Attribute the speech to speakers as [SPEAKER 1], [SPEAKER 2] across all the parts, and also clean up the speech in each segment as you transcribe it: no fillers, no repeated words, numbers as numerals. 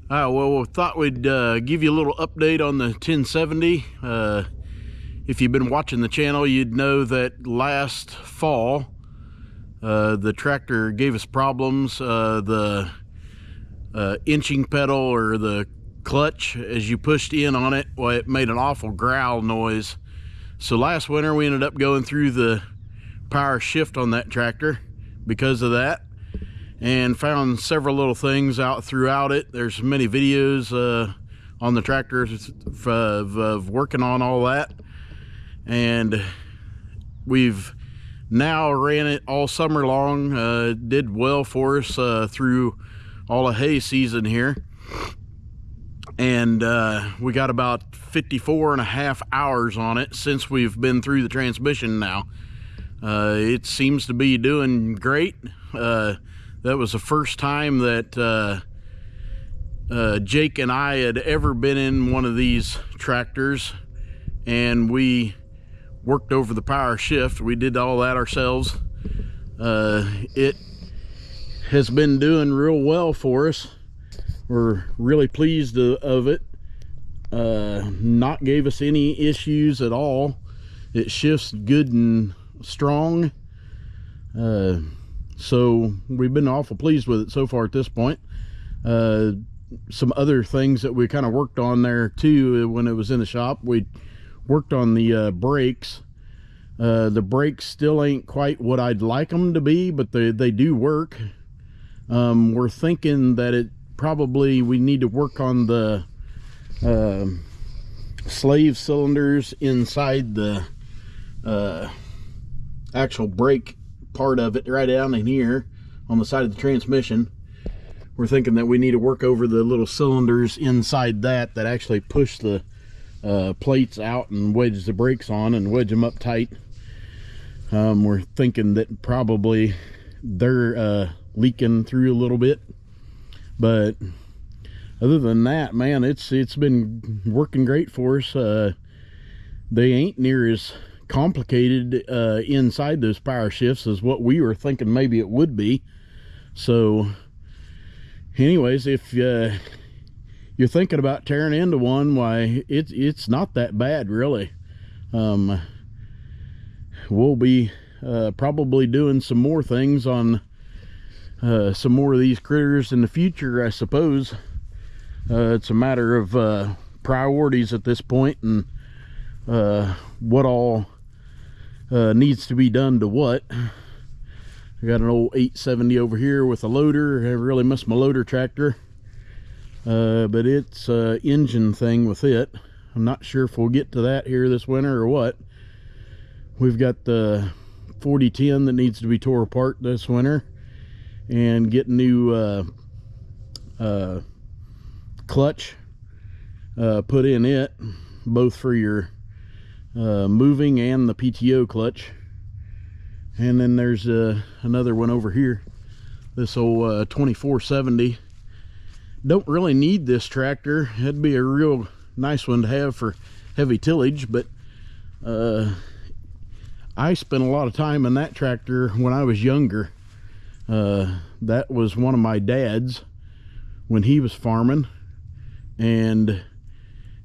[SPEAKER 1] Well, we thought we'd give you a little update on the 1070. If you've been watching the channel, you'd know that last fall the tractor gave us problems. The inching pedal, or the clutch, as you pushed in on it, well, it made an awful growl noise. So last winter we ended up going through the power shift on that tractor because of that, and found several little things out throughout it. There's many videos on the tractor of working on all that, and we've now ran it all summer long. Did well for us through all of hay season here, and we got about 54.5 hours on it since we've been through the transmission now. It seems to be doing great. That was the first time that Jake and I had ever been in one of these tractors, and we worked over the power shift. We did all that ourselves. It has been doing real well for us. We're really pleased of it. Not gave us any issues at all. It shifts good and strong. So we've been awful pleased with it so far at this point. Some other things that we kind of worked on there too when it was in the shop. We worked on the brakes. The brakes still ain't quite what I'd like them to be, but they do work. We're thinking that we need to work on the slave cylinders inside the actual brake part of it, right down in here on the side of the transmission. We're thinking that we need to work over the little cylinders inside that actually push the plates out and wedge the brakes on and wedge them up tight. We're thinking that probably they're leaking through a little bit, but other than that, man, it's been working great for us. They ain't near as complicated inside those power shifts as what we were thinking maybe it would be. So anyways, if you're thinking about tearing into one, why it's not that bad really. We'll be probably doing some more things on some more of these critters in the future, I suppose. It's a matter of priorities at this point, and what all needs to be done to what. I got an old 870 over here with a loader. I really miss my loader tractor, but it's engine thing with it. I'm not sure if we'll get to that here this winter or what. We've got the 4010 that needs to be tore apart this winter and get new clutch put in it, both for your moving and the PTO clutch. And then there's another one over here, this old 2470. Don't really need this tractor. It'd be a real nice one to have for heavy tillage, but I spent a lot of time in that tractor when I was younger. That was one of my dad's when he was farming, and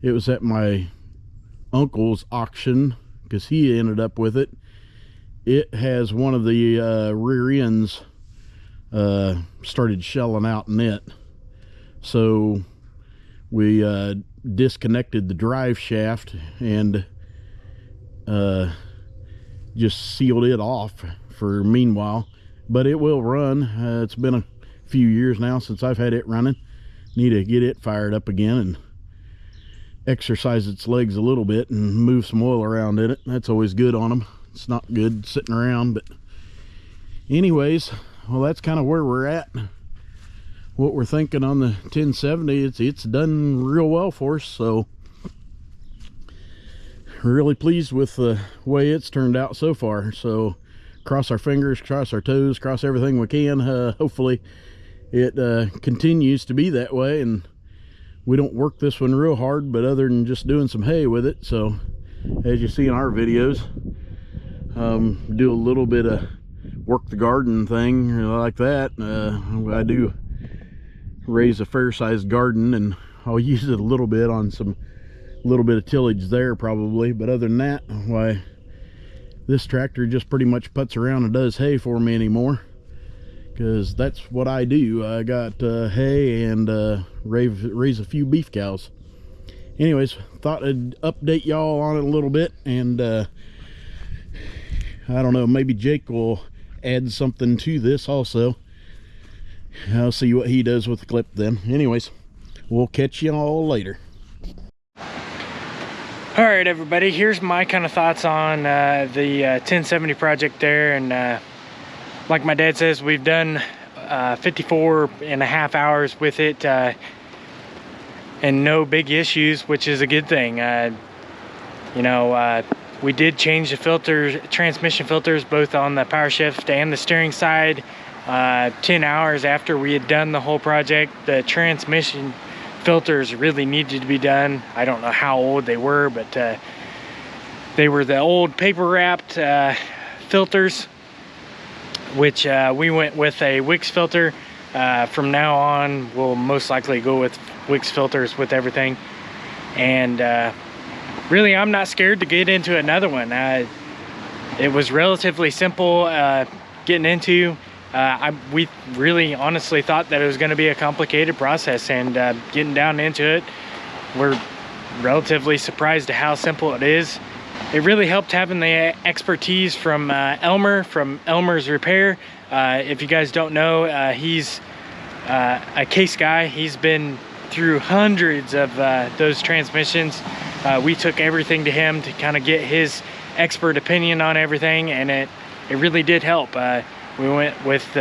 [SPEAKER 1] it was at my uncle's auction because he ended up with it. It has one of the rear ends started shelling out in it, so we disconnected the drive shaft and just sealed it off for meanwhile. But it will run. It's been a few years now since I've had it running. Need to get it fired up again and exercise its legs a little bit and move some oil around in it. That's always good on them. It's not good sitting around. But anyways, well, that's kind of where we're at. What we're thinking on the 1070, it's done real well for us, so really pleased with the way it's turned out so far. So cross our fingers, cross our toes, cross everything we can. Hopefully it continues to be that way, and we don't work this one real hard, but other than just doing some hay with it. So as you see in our videos, do a little bit of work the garden thing like that. I do raise a fair-sized garden, and I'll use it a little bit on some little bit of tillage there probably. But other than that, why, this tractor just pretty much puts around and does hay for me anymore, because that's what I do. I got hay and raise a few beef cows. Anyways, thought I'd update y'all on it a little bit, and I don't know, maybe Jake will add something to this also. I'll see what he does with the clip then. Anyways, we'll catch you all later.
[SPEAKER 2] All right, everybody, here's my kind of thoughts on the 1070 project there. And like my dad says, we've done 54.5 hours with it, and no big issues, which is a good thing. You know, we did change the filters, transmission filters, both on the power shift and the steering side. 10 hours after we had done the whole project, the transmission filters really needed to be done. I don't know how old they were, but they were the old paper wrapped filters, which we went with a Wix filter. From now on, we'll most likely go with Wix filters with everything. And really, I'm not scared to get into another one. It was relatively simple getting into. We really honestly thought that it was going to be a complicated process, and getting down into it, we're relatively surprised at how simple it is. It really helped having the expertise from Elmer, from Elmer's Repair. If you guys don't know, he's a case guy. He's been through hundreds of those transmissions. We took everything to him to kind of get his expert opinion on everything, and it really did help. We went with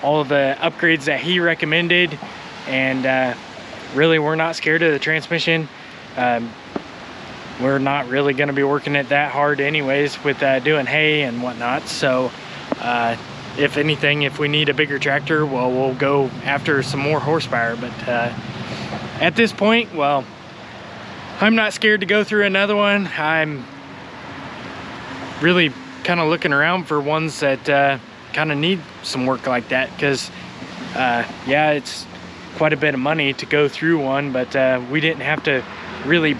[SPEAKER 2] all of the upgrades that he recommended, and really, we're not scared of the transmission. We're not really going to be working it that hard anyways with doing hay and whatnot. So if anything, if we need a bigger tractor, well, we'll go after some more horsepower. But at this point, well, I'm not scared to go through another one. I'm really kind of looking around for ones that kind of need some work like that, because yeah, it's quite a bit of money to go through one, but we didn't have to really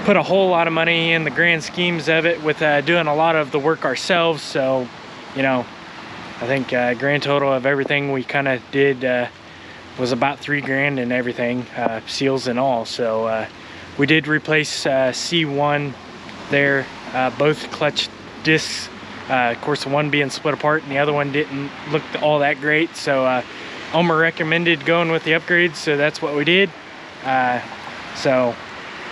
[SPEAKER 2] put a whole lot of money in the grand schemes of it with doing a lot of the work ourselves. So, you know, I think grand total of everything we kind of did was about $3 grand and everything, seals and all. So we did replace C1 there, both clutch discs. Of course, the one being split apart and the other one didn't look all that great. So Elmer recommended going with the upgrades, so that's what we did. So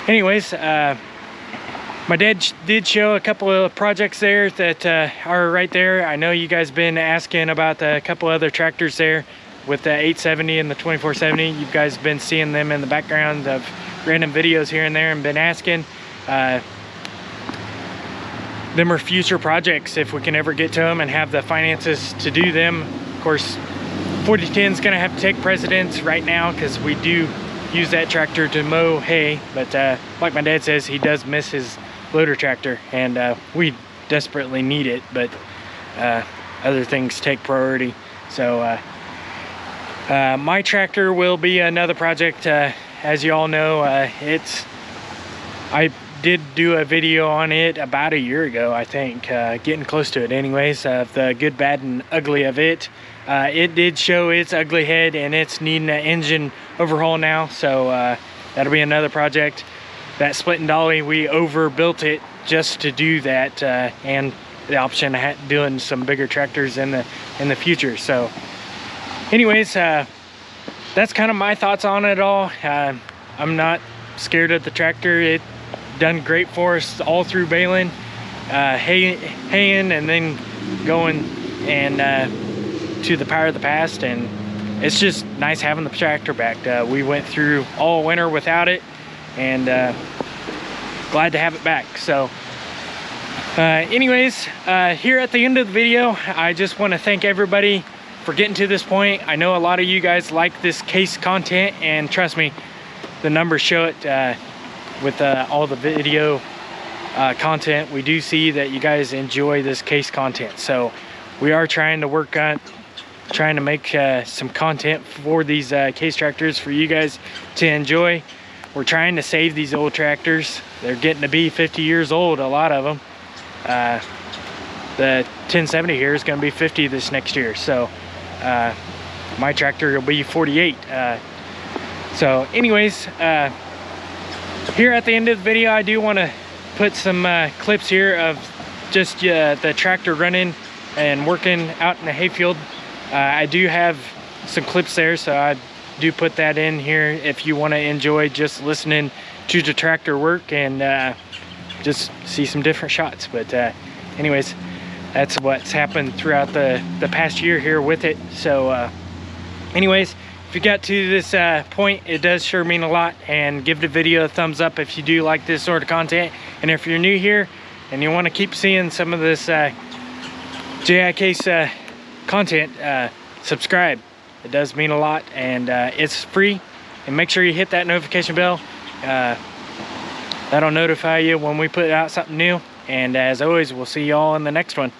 [SPEAKER 2] anyways, my dad did show a couple of projects there that are right there. I know you guys been asking about a couple other tractors there with the 870 and the 2470. You guys been seeing them in the background of random videos here and there and been asking. Them are future projects if we can ever get to them and have the finances to do them. Of course, 4010 is going to have to take precedence right now, because we do use that tractor to mow hay. But like my dad says, he does miss his loader tractor, and we desperately need it, but other things take priority. So my tractor will be another project. As you all know, I did do a video on it about a year ago, I think, getting close to it anyways, of the good, bad, and ugly of it. It did show its ugly head, and it's needing an engine overhaul now, so that'll be another project. That split and dolly, we overbuilt it just to do that, and the option of doing some bigger tractors in the future. So anyways, that's kind of my thoughts on it all. I'm not scared of the tractor. It done great for us all through baling, haying, and then going and to the power of the past, and it's just nice having the tractor back. We went through all winter without it, and glad to have it back. So anyways, here at the end of the video, I just want to thank everybody for getting to this point. I know a lot of you guys like this case content, and trust me, the numbers show it. With all the video content, we do see that you guys enjoy this case content. So we are trying to work on trying to make some content for these case tractors for you guys to enjoy. We're trying to save these old tractors. They're getting to be 50 years old, a lot of them. The 1070 here is going to be 50 this next year, so my tractor will be 48. So anyways, here at the end of the video, I do want to put some clips here of just the tractor running and working out in the hayfield. I do have some clips there, so I do put that in here if you want to enjoy just listening to the tractor work and just see some different shots. But anyways, that's what's happened throughout the past year here with it. So anyways, if you got to this point, it does sure mean a lot, and give the video a thumbs up if you do like this sort of content. And if you're new here and you want to keep seeing some of this JI case content, subscribe. It does mean a lot, and it's free. And make sure you hit that notification bell. That'll notify you when we put out something new. And as always, we'll see y'all in the next one.